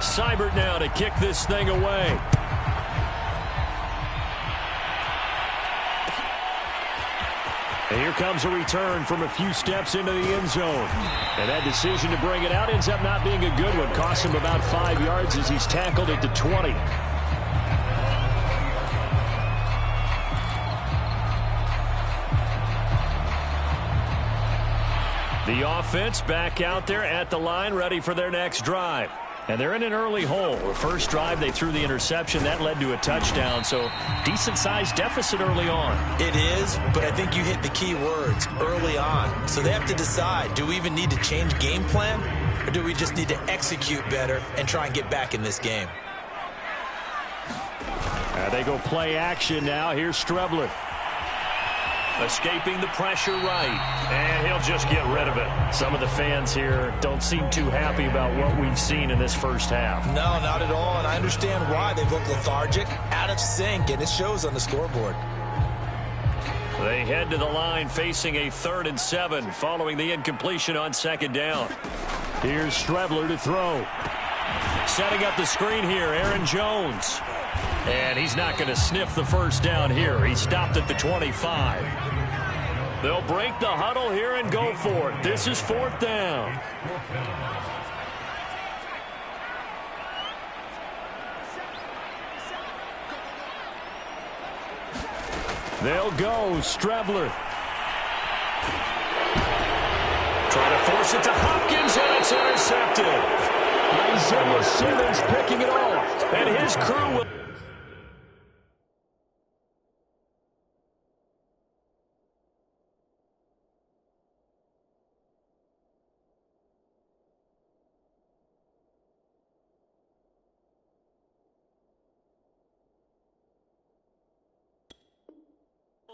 Seibert now to kick this thing away. And here comes a return from a few steps into the end zone. And that decision to bring it out ends up not being a good one. Costs him about 5 yards as he's tackled at the 20. The offense back out there at the line, ready for their next drive. And they're in an early hole. The first drive, they threw the interception. That led to a touchdown, so decent-sized deficit early on. It is, but I think you hit the key words, early on. So they have to decide, do we even need to change game plan, or do we just need to execute better and try and get back in this game? They go play action now. Here's Strebler. Escaping the pressure right, and he'll just get rid of it. Some of the fans here don't seem too happy about what we've seen in this first half. No, not at all, and I understand why. They've looked lethargic, out of sync, and it shows on the scoreboard. They head to the line facing a 3rd and 7 following the incompletion on 2nd down. Here's Strebler to throw. Setting up the screen here, Aaron Jones. And he's not going to sniff the first down here. He stopped at the 25. They'll break the huddle here and go for it. This is 4th down. They'll go. Strebler. Trying to force it to Hopkins, and it's intercepted. Isaiah Simmons picking it off. And his crew will...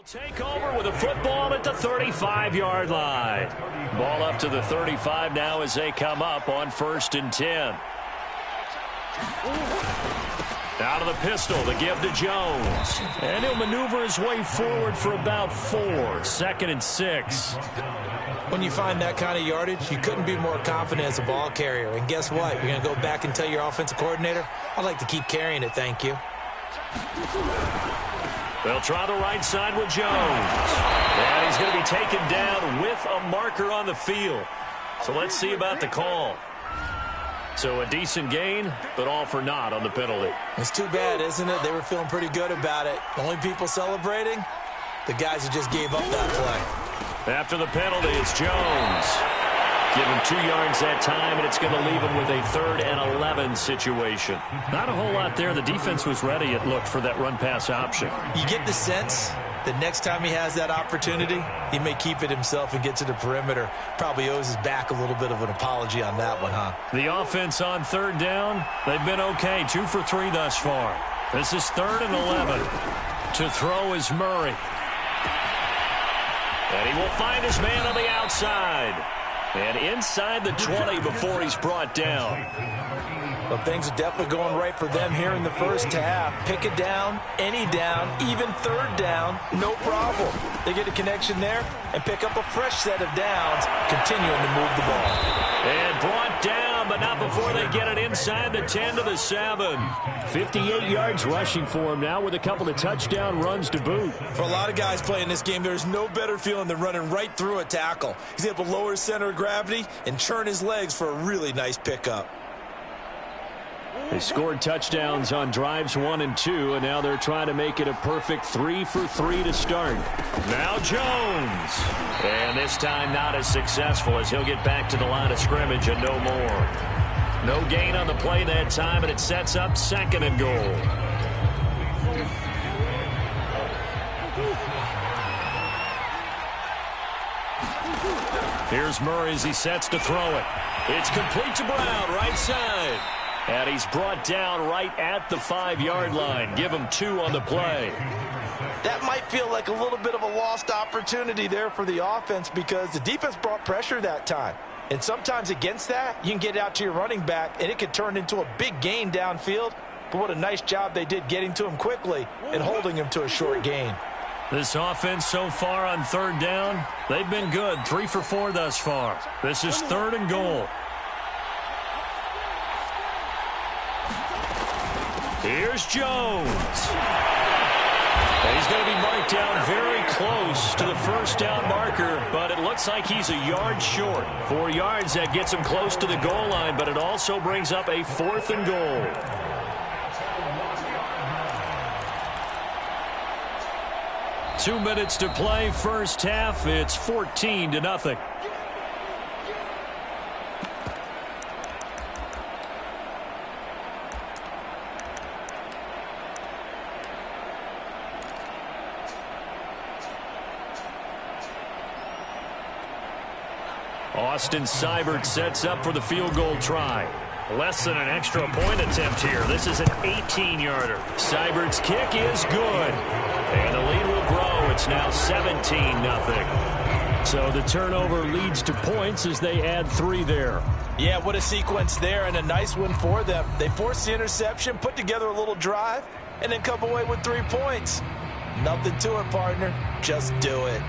take over with a football at the 35-yard line. Ball up to the 35 now as they come up on 1st and 10. Out of the pistol, the give to Jones. And he'll maneuver his way forward for about 4. 2nd and 6. When you find that kind of yardage, you couldn't be more confident as a ball carrier. And guess what? You're going to go back and tell your offensive coordinator, I'd like to keep carrying it, thank you. They'll try the right side with Jones. And he's going to be taken down with a marker on the field. So let's see about the call. So a decent gain, but all for naught on the penalty. It's too bad, isn't it? They were feeling pretty good about it. The only people celebrating, the guys who just gave up that play. After the penalty, it's Jones. Give him 2 yards that time, and it's going to leave him with a 3rd and 11 situation. Not a whole lot there. The defense was ready, it looked, for that run-pass option. You get the sense that next time he has that opportunity, he may keep it himself and get to the perimeter. Probably owes his back a little bit of an apology on that one, huh? The offense on 3rd down, they've been okay. 2 for 3 thus far. This is 3rd and 11. To throw is Murray. And he will find his man on the outside. And inside the 20 before he's brought down. Well, things are definitely going right for them here in the first half. Pick it down, any down, even 3rd down, no problem. They get a connection there and pick up a fresh set of downs, continuing to move the ball. And brought down, but not before they get it inside the 10 to the 7. 58 yards rushing for him now with a couple of touchdown runs to boot. For a lot of guys playing this game, there's no better feeling than running right through a tackle. He's able to lower his center of gravity and churn his legs for a really nice pickup. They scored touchdowns on drives 1 and 2, and now they're trying to make it a perfect 3 for 3 to start. Now Jones. And this time not as successful as he'll get back to the line of scrimmage and no more. No gain on the play that time, and it sets up 2nd and goal. Here's Murray as he sets to throw it. It's complete to Brown, right side. And he's brought down right at the 5-yard line. Give him 2 on the play. That might feel like a little bit of a lost opportunity there for the offense because the defense brought pressure that time. And sometimes against that, you can get out to your running back, and it could turn into a big gain downfield. But what a nice job they did getting to him quickly and holding him to a short gain. This offense so far on 3rd down, they've been good. 3 for 4 thus far. This is 3rd and goal. Here's Jones. And he's going to be marked down very close to the first down marker, but it looks like he's a yard short. 4 yards, that gets him close to the goal line, but it also brings up a 4th and goal. Two minutes to play, first half. It's 14-0. Austin Seibert sets up for the field goal try. Less than an extra point attempt here. This is an 18-yarder. Seibert's kick is good. And the lead will grow. It's now 17-0. So the turnover leads to points as they add 3 there. Yeah, what a sequence there, and a nice one for them. They forced the interception, put together a little drive, and then come away with 3 points. Nothing to it, partner. Just do it.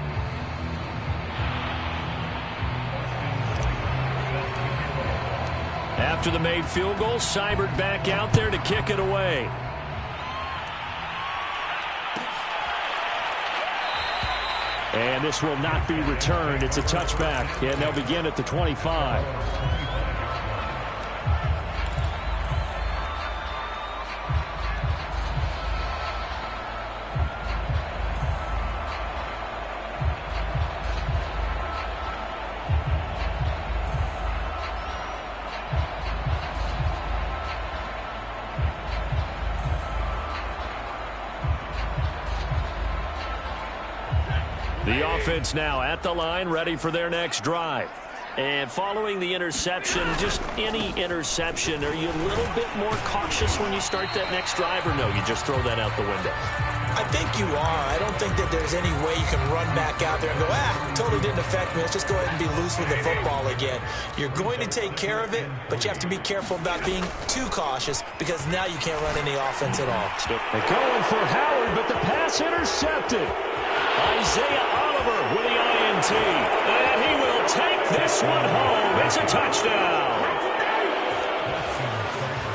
After the made field goal, Seibert back out there to kick it away. And this will not be returned. It's a touchback, and they'll begin at the 25. The offense now at the line, ready for their next drive. And following the interception, just any interception, are you a little bit more cautious when you start that next drive, or no, you just throw that out the window? I think you are. I don't think that there's any way you can run back out there and go, totally didn't affect me. Let's just go ahead and be loose with the football again. You're going to take care of it, but you have to be careful about being too cautious because now you can't run any offense at all. They're going for Howard, but the pass intercepted. Isaiah Oliver with the INT. And he will take this one home. It's a touchdown.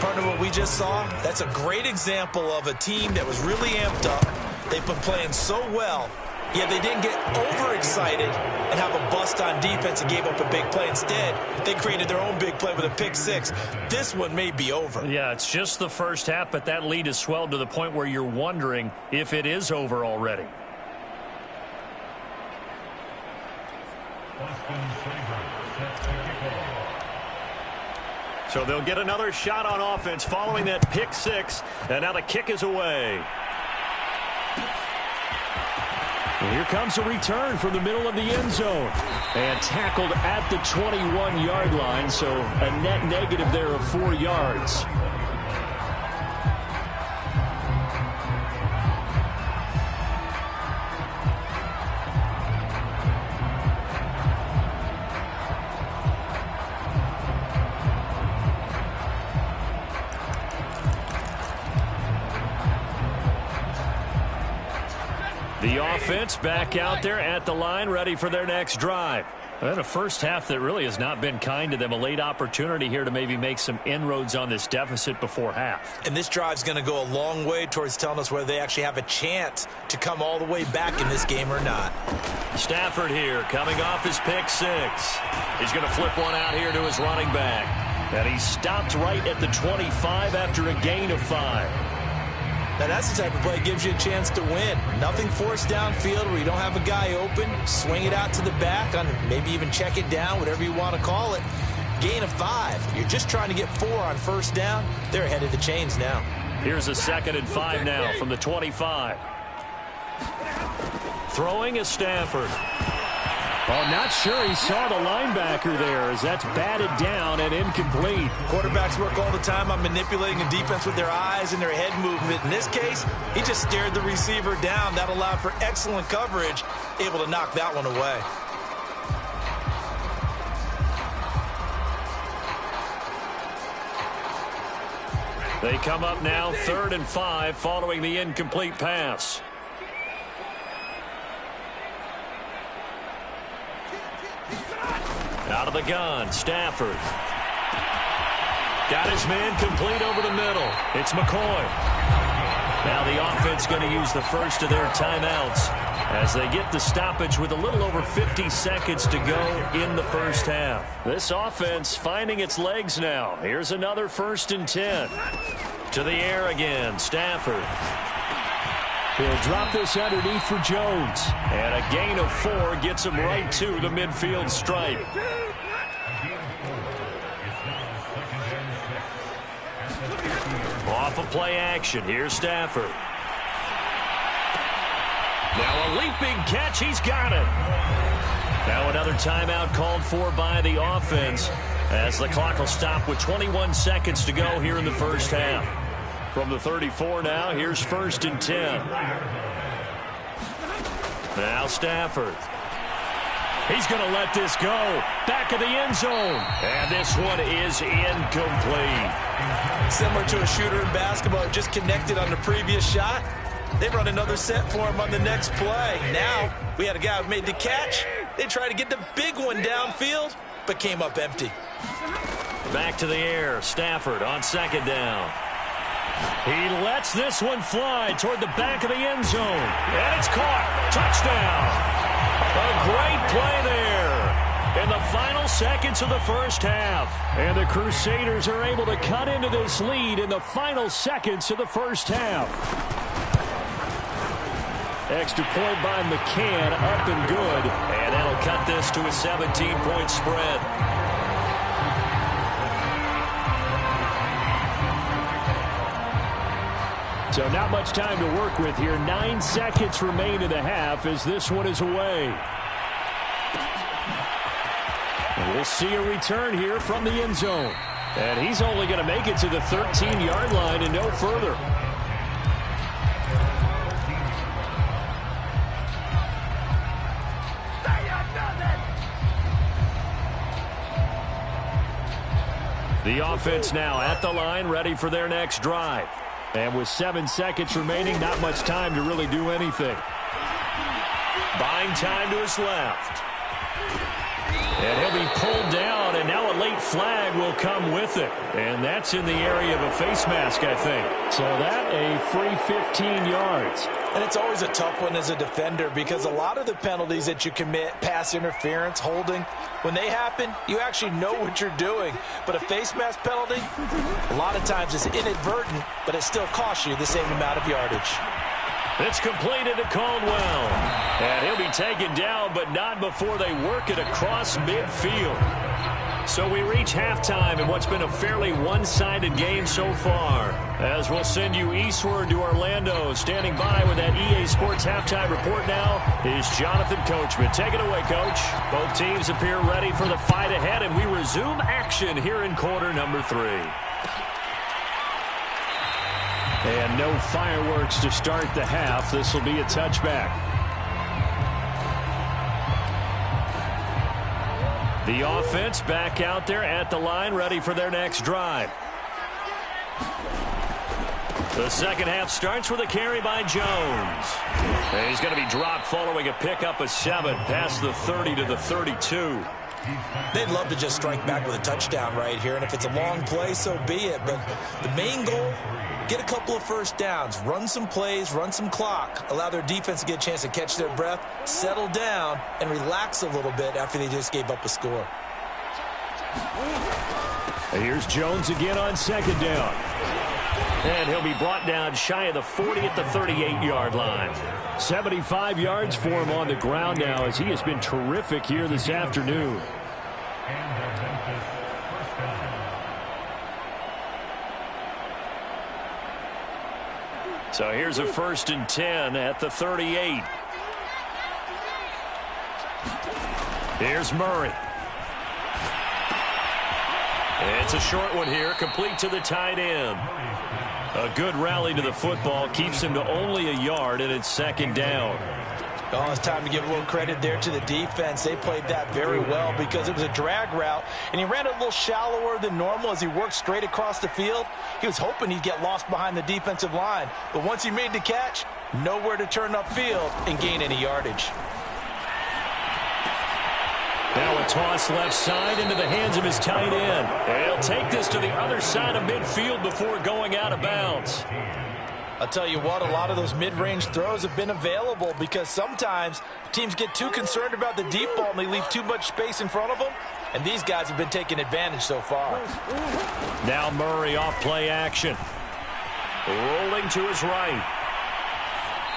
Partner, what we just saw, that's a great example of a team that was really amped up. They've been playing so well, yet they didn't get overexcited and have a bust on defense and gave up a big play. Instead, they created their own big play with a pick 6. This one may be over. Yeah, it's just the first half, but that lead has swelled to the point where you're wondering if it is over already. So they'll get another shot on offense following that pick 6, and now the kick is away. And here comes a return from the middle of the end zone. And tackled at the 21-yard line, so a net negative there of 4 yards. The offense back out there at the line, ready for their next drive. And a first half that really has not been kind to them. A late opportunity here to maybe make some inroads on this deficit before half. And this drive's going to go a long way towards telling us whether they actually have a chance to come all the way back in this game or not. Stafford here coming off his pick 6. He's going to flip one out here to his running back. And he stopped right at the 25 after a gain of 5. Now, that's the type of play that gives you a chance to win. Nothing forced downfield where you don't have a guy open. Swing it out to the back, on maybe even check it down, whatever you want to call it. Gain of 5. You're just trying to get 4 on first down. They're ahead of the chains now. Here's a 2nd and 5 now from the 25. Throwing is Stafford. Oh, not sure he saw the linebacker there as that's batted down and incomplete. Quarterbacks work all the time on manipulating a defense with their eyes and their head movement. In this case, he just stared the receiver down. That allowed for excellent coverage, able to knock that one away. They come up now 3rd and 5 following the incomplete pass. Out of the gun, Stafford. Got his man complete over the middle. It's McCoy. Now the offense going to use the first of their timeouts as they get the stoppage with a little over 50 seconds to go in the first half. This offense finding its legs now. Here's another 1st and 10. To the air again, Stafford. He'll drop this underneath for Jones. And a gain of 4 gets him right to the midfield stripe. Off of play action. Here's Stafford. Now a leaping catch. He's got it. Now another timeout called for by the offense as the clock will stop with 21 seconds to go here in the first half. From the 34 now, here's 1st and 10. Now Stafford. He's going to let this go. Back of the end zone. And this one is incomplete. Similar to a shooter in basketball, just connected on the previous shot. They run another set for him on the next play. Now, we had a guy who made the catch. They tried to get the big one downfield, but came up empty. Back to the air. Stafford on 2nd down. He lets this one fly toward the back of the end zone. And it's caught. Touchdown. A great play there in the final seconds of the first half. And the Crusaders are able to cut into this lead in the final seconds of the first half. Extra point by McCann, up and good. And that'll cut this to a 17-point spread. So not much time to work with here. 9 seconds remain in the half as this one is away. And we'll see a return here from the end zone. And he's only going to make it to the 13-yard line and no further. The offense now at the line, ready for their next drive. And with 7 seconds remaining, not much time to really do anything. Buying time to his left. And he'll be pulled down, and now a late flag will come with it. And that's in the area of a face mask, I think. So that a free 15 yards. And it's always a tough one as a defender because a lot of the penalties that you commit, pass interference, holding, when they happen, you actually know what you're doing. But a face mask penalty, a lot of times it's inadvertent, but it still costs you the same amount of yardage. It's completed to Caldwell. And he'll be taken down, but not before they work it across midfield. So we reach halftime in what's been a fairly one-sided game so far. As we'll send you eastward to Orlando. Standing by with that EA Sports halftime report now is Jonathan Coachman. Take it away, Coach. Both teams appear ready for the fight ahead, and we resume action here in quarter number 3. And no fireworks to start the half. This will be a touchback. The offense back out there at the line, ready for their next drive. The second half starts with a carry by Jones. And he's going to be dropped following a pickup of 7 past the 30 to the 32. They'd love to just strike back with a touchdown right here, and if it's a long play, so be it. But the main goal, get a couple of first downs, run some plays, run some clock, allow their defense to get a chance to catch their breath, settle down, and relax a little bit after they just gave up a score. And here's Jones again on 2nd down. And he'll be brought down shy of the 40 at the 38-yard line. 75 yards for him on the ground now as he has been terrific here this afternoon. So here's a 1st and 10 at the 38. Here's Murray. It's a short one here, complete to the tight end. A good rally to the football keeps him to only a yard, and it's 2nd down. Oh, it's time to give a little credit there to the defense. They played that very well because it was a drag route, and he ran a little shallower than normal as he worked straight across the field. He was hoping he'd get lost behind the defensive line, but once he made the catch, nowhere to turn upfield and gain any yardage. Now a a toss left side into the hands of his tight end. And he'll take this to the other side of midfield before going out of bounds. I'll tell you what, a lot of those mid-range throws have been available because sometimes teams get too concerned about the deep ball and they leave too much space in front of them. And these guys have been taking advantage so far. Now Murray off play action. Rolling to his right.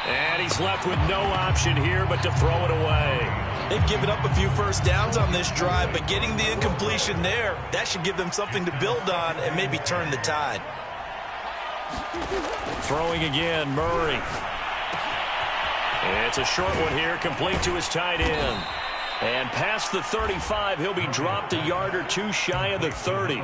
And he's left with no option here but to throw it away. They've given up a few first downs on this drive, but getting the incompletion there, that should give them something to build on and maybe turn the tide. Throwing again, Murray. It's a short one here, complete to his tight end. And past the 35, he'll be dropped a yard or two shy of the 30.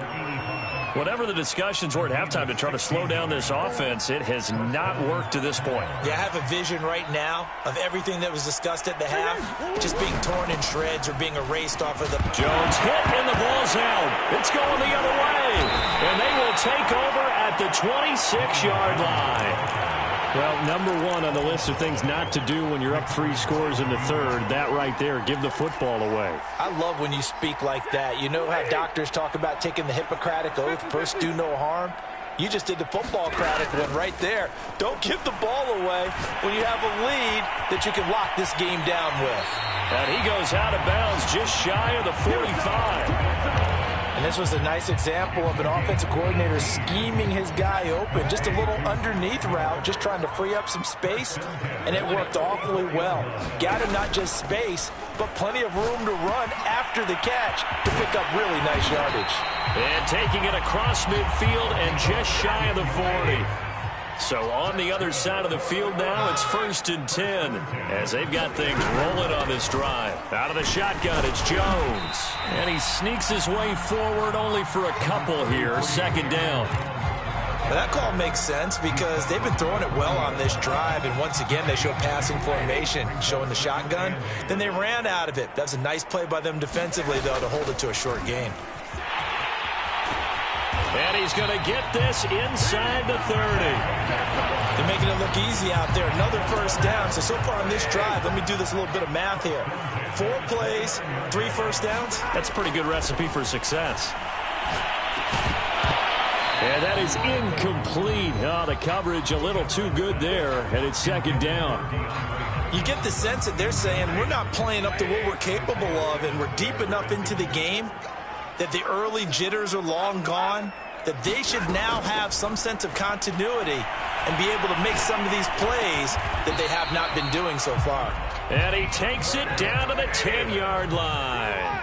Whatever the discussions were at halftime to try to slow down this offense, it has not worked to this point. Yeah, I have a vision right now of everything that was discussed at the half just being torn in shreds or being erased off of the... Jones hit and the ball's out. It's going the other way. And they will take over at the 26-yard line. Well, number one on the list of things not to do when you're up 3 scores in the third, that right there, give the football away. I love when you speak like that. You know how doctors talk about taking the Hippocratic Oath, first do no harm? You just did the football-cratic one right there. Don't give the ball away when you have a lead that you can lock this game down with. And he goes out of bounds just shy of the 45. And this was a nice example of an offensive coordinator scheming his guy open. Just a little underneath route, just trying to free up some space, and it worked awfully well. Got him not just space, but plenty of room to run after the catch to pick up really nice yardage. And taking it across midfield and just shy of the 40. So on the other side of the field now, it's 1st and 10 as they've got things rolling on this drive. Out of the shotgun, it's Jones. And he sneaks his way forward only for a couple here, 2nd down. But that call makes sense because they've been throwing it well on this drive, and once again they show passing formation, showing the shotgun. Then they ran out of it. That's a nice play by them defensively, though, to hold it to a short gain. And he's going to get this inside the 30. They're making it look easy out there. Another 1st down. So far on this drive, let me do this little bit of math here. 4 plays, 3 first downs. That's a pretty good recipe for success. And that is incomplete. Oh, the coverage a little too good there, and it's 2nd down. You get the sense that they're saying we're not playing up to what we're capable of, and we're deep enough into the game that the early jitters are long gone, that they should now have some sense of continuity and be able to make some of these plays that they have not been doing so far. And he takes it down to the 10-yard line.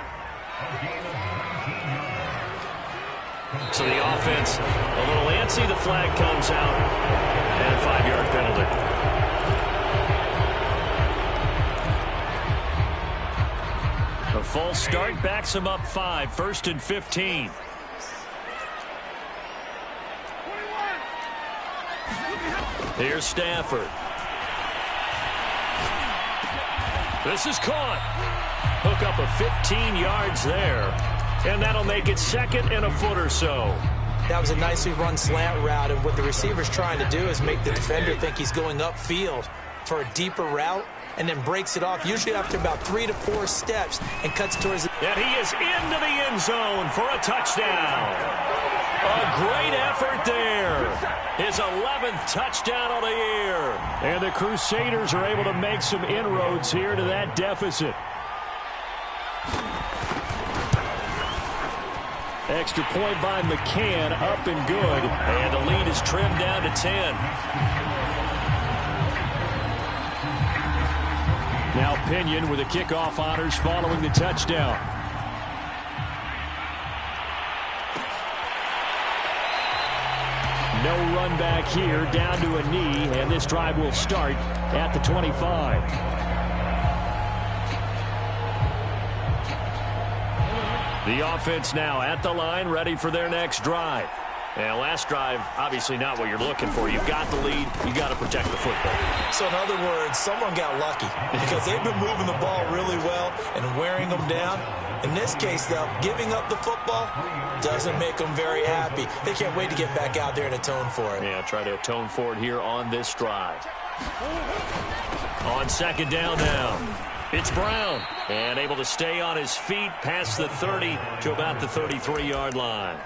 So the offense a little antsy. The flag comes out and a 5-yard penalty. A false start backs him up 5, 1st and 15. Here's Stafford. This is caught. Hook up of 15 yards there. And that'll make it 2nd and a foot or so. That was a nicely run slant route, and what the receiver's trying to do is make the defender think he's going upfield for a deeper route, and then breaks it off, usually after about 3 to 4 steps, and cuts towards the... And he is into the end zone for a touchdown. A great effort there. His 11th touchdown of the year. And the Crusaders are able to make some inroads here to that deficit. Extra point by McCann, up and good. And the lead is trimmed down to 10. Now Pinion with the kickoff honors following the touchdown. No run back here, down to a knee, and this drive will start at the 25. The offense now at the line, ready for their next drive. And last drive, obviously not what you're looking for. You've got the lead. You got to protect the football. So in other words, someone got lucky because they've been moving the ball really well and wearing them down. In this case, though, giving up the football doesn't make them very happy. They can't wait to get back out there and atone for it. Yeah, try to atone for it here on this drive. On 2nd down now. It's Brown, and able to stay on his feet past the 30 to about the 33-yard line.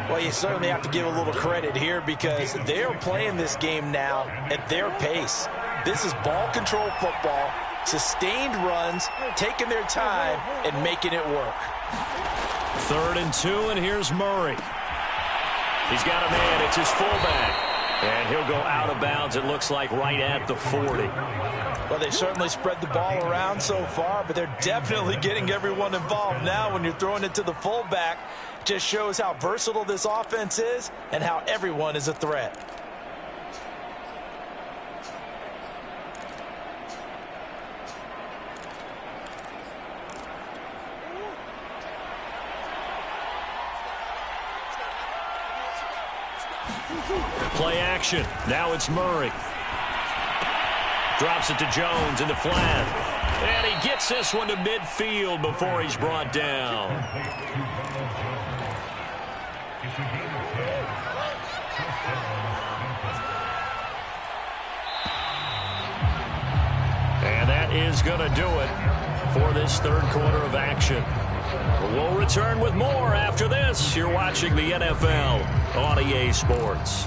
Well, you certainly have to give a little credit here because they're playing this game now at their pace. This is ball control football, sustained runs, taking their time, and making it work. 3rd and 2, and here's Murray. He's got a man. It's his fullback. And he'll go out of bounds, it looks like, right at the 40. Well, they certainly spread the ball around so far, but they're definitely getting everyone involved now when you're throwing it to the fullback. Just shows how versatile this offense is and how everyone is a threat. Play action. Now it's Murray. Drops it to Jones into flat. And he gets this one to midfield before he's brought down. And that is going to do it for this 3rd quarter of action. We'll return with more after this. You're watching the NFL on EA Sports.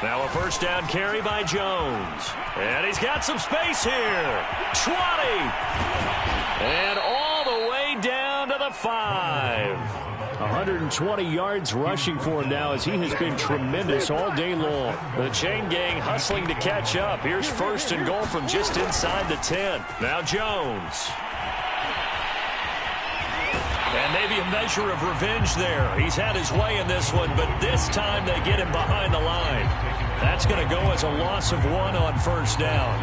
Now a 1st down carry by Jones. And he's got some space here. 20. And all the way down to the 5. 120 yards rushing for him now as he has been tremendous all day long. The chain gang hustling to catch up. Here's 1st and goal from just inside the 10. Now Jones. And maybe a measure of revenge there. He's had his way in this one, but this time they get him behind the line. That's going to go as a loss of 1 on 1st down.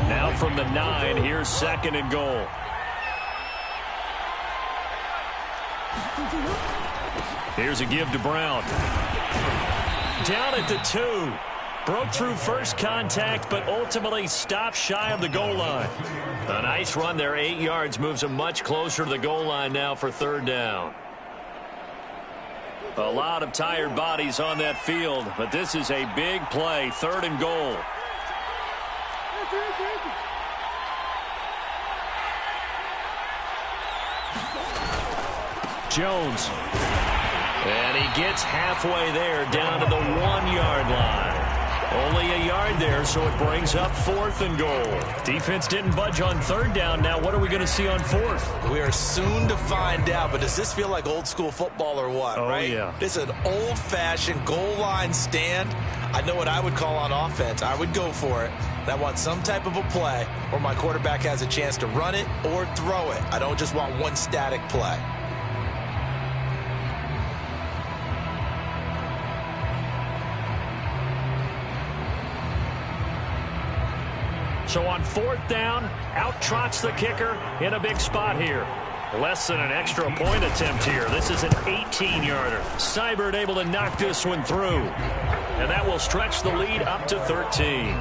Now from the 9, here's 2nd and goal. Here's a give to Brown. Down at the 2. Broke through first contact, but ultimately stopped shy of the goal line. A nice run there, 8 yards, moves him much closer to the goal line now for 3rd down. A lot of tired bodies on that field, but this is a big play, 3rd and goal. Jones. And he gets halfway there, down to the 1-yard line. Only a yard there, so it brings up 4th and goal. Defense didn't budge on 3rd down. Now what are we going to see on 4th? We are soon to find out, but does this feel like old school football or what, right? Yeah. This is an old-fashioned goal line stand. I know what I would call on offense. I would go for it. And I want some type of a play where my quarterback has a chance to run it or throw it. I don't just want one static play. So on 4th down, out trots the kicker in a big spot here. Less than an extra point attempt here. This is an 18-yarder. Seibert able to knock this one through. And that will stretch the lead up to 13.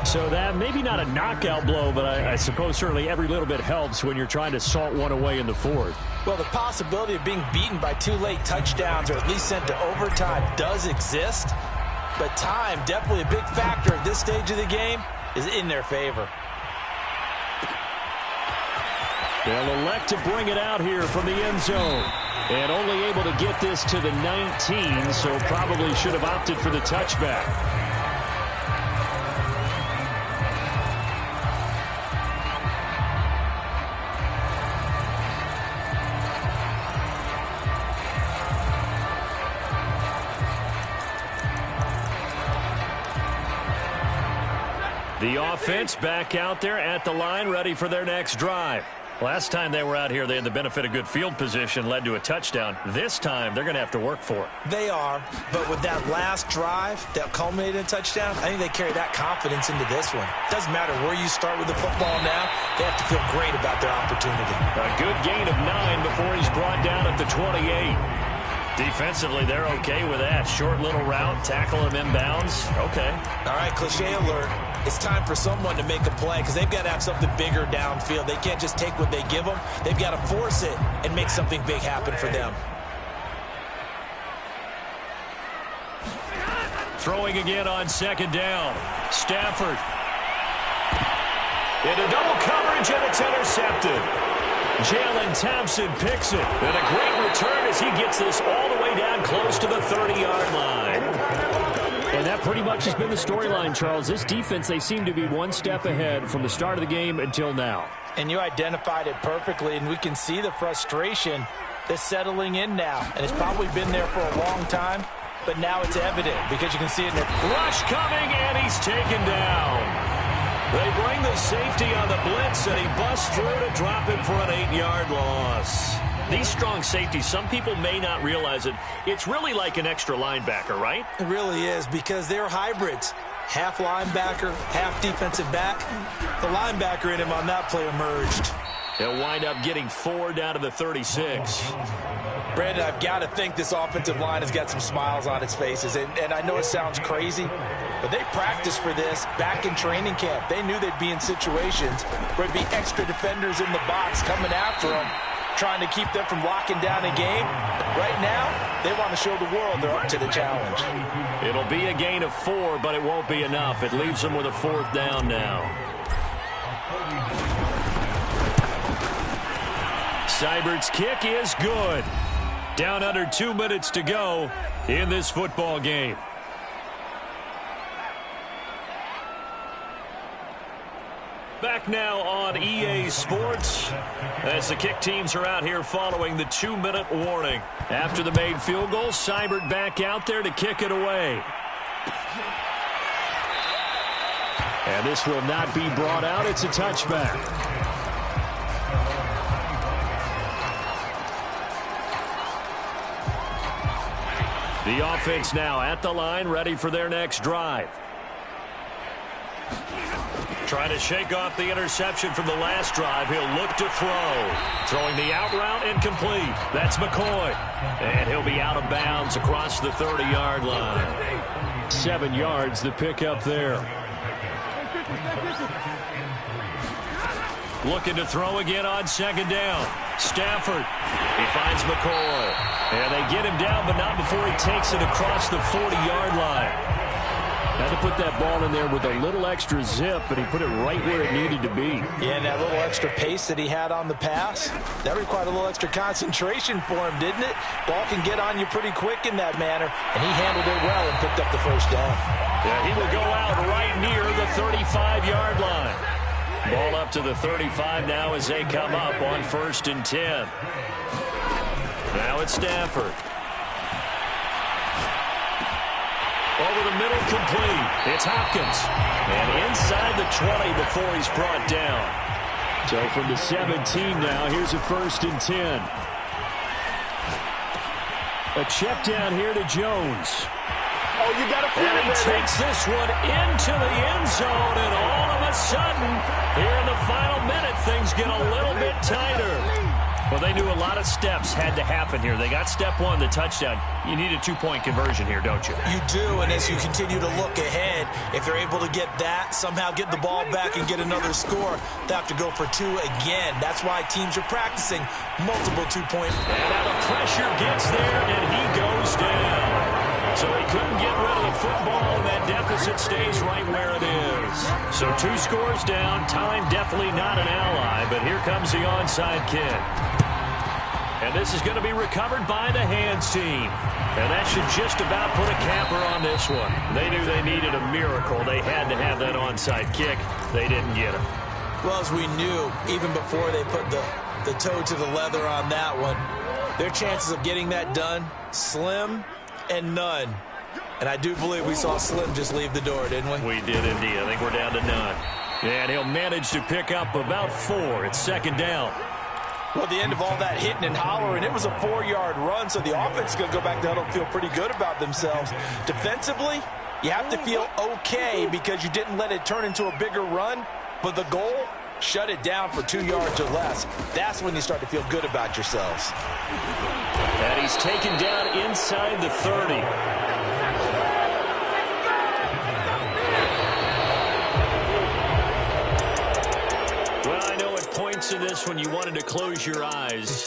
So that maybe not a knockout blow, but I suppose certainly every little bit helps when you're trying to salt one away in the 4th. Well, the possibility of being beaten by 2 late touchdowns or at least sent to overtime does exist. But time, definitely a big factor at this stage of the game, is in their favor. They'll elect to bring it out here from the end zone. And only able to get this to the 19, so probably should have opted for the touchback. The offense back out there at the line, ready for their next drive. Last time they were out here, they had the benefit of good field position, led to a touchdown. This time, they're going to have to work for it. They are, but with that last drive that culminated in a touchdown, I think they carry that confidence into this one. Doesn't matter where you start with the football now, they have to feel great about their opportunity. A good gain of 9 before he's brought down at the 28. Defensively, they're okay with that. Short little route, tackle him inbounds. Okay. All right, cliche alert. It's time for someone to make a play because they've got to have something bigger downfield. They can't just take what they give them. They've got to force it and make something big happen for them. Throwing again on second down. Stafford. Into double coverage, and it's intercepted. Jalen Thompson picks it. And a great return as he gets this all the way down close to the 30-yard line. And that pretty much has been the storyline, Charles. This defense, they seem to be one step ahead from the start of the game until now. And you identified it perfectly, and we can see the frustration that's settling in now. And it's probably been there for a long time, but now it's evident because you can see it in their rush coming, and he's taken down. They bring the safety on the blitz, and he busts through to drop him for an 8-yard loss. These strong safeties, some people may not realize it. It's really like an extra linebacker, right? It really is because they're hybrids. Half linebacker, half defensive back. The linebacker in him on that play emerged. They'll wind up getting 4 down to the 36. Brandon, I've got to think this offensive line has got some smiles on its faces. And I know it sounds crazy, but they practiced for this back in training camp. They knew they'd be in situations where there'd be extra defenders in the box coming after them, trying to keep them from locking down a game. Right now, they want to show the world they're up to the challenge. It'll be a gain of 4, but it won't be enough. It leaves them with a 4th down now. Seibert's kick is good. Down under 2 minutes to go in this football game. Back now on EA Sports as the kick teams are out here following the 2-minute warning. After the made field goal, Seibert back out there to kick it away. And this will not be brought out. It's a touchback. The offense now at the line, ready for their next drive. Trying to shake off the interception from the last drive. He'll look to throw. Throwing the out route, incomplete. That's McCoy. And he'll be out of bounds across the 30-yard line. 7 yards, the pickup there. Looking to throw again on second down. Stafford. He finds McCoy. And they get him down, but not before he takes it across the 40-yard line. Had to put that ball in there with a little extra zip, but he put it right where it needed to be. Yeah, and that little extra pace that he had on the pass, that required a little extra concentration for him, didn't it? Ball can get on you pretty quick in that manner, and he handled it well and picked up the first down. Yeah, he will go out right near the 35-yard line. Ball up to the 35 now as they come up on 1st and 10. Now it's Stafford. Over the middle, complete. It's Hopkins. And inside the 20 before he's brought down. So from the 17 now, here's a 1st and 10. A check down here to Jones. Oh, you got to put and he takes this one into the end zone, and all of a sudden, here in the final minute, things get a little bit tighter. Well, they knew a lot of steps had to happen here. They got step 1, the touchdown. You need a 2-point conversion here, don't you? You do, and as you continue to look ahead, if they're able to get that, somehow get the ball back and get another score, they have to go for 2 again. That's why teams are practicing multiple 2-point. And now the pressure gets there, and he goes down. So he couldn't get rid of the football, and that deficit stays right where it is. So 2 scores down. Time definitely not an ally, but here comes the onside kick. And this is going to be recovered by the hands team. And that should just about put a capper on this one. They knew they needed a miracle. They had to have that onside kick. They didn't get it. Well, as we knew, even before they put the toe to the leather on that one, their chances of getting that done, slim and none. And I do believe we saw Slim just leave the door, didn't we? We did indeed. I think we're down to none. And he'll manage to pick up about 4. It's second down. Well, at the end of all that hitting and hollering, it was a 4-yard run, so the offense is going to go back to huddle and feel pretty good about themselves. Defensively, you have to feel okay because you didn't let it turn into a bigger run, but the goal, shut it down for 2 yards or less. That's when you start to feel good about yourselves. And he's taken down inside the 30. Well, I know at points in this when you wanted to close your eyes.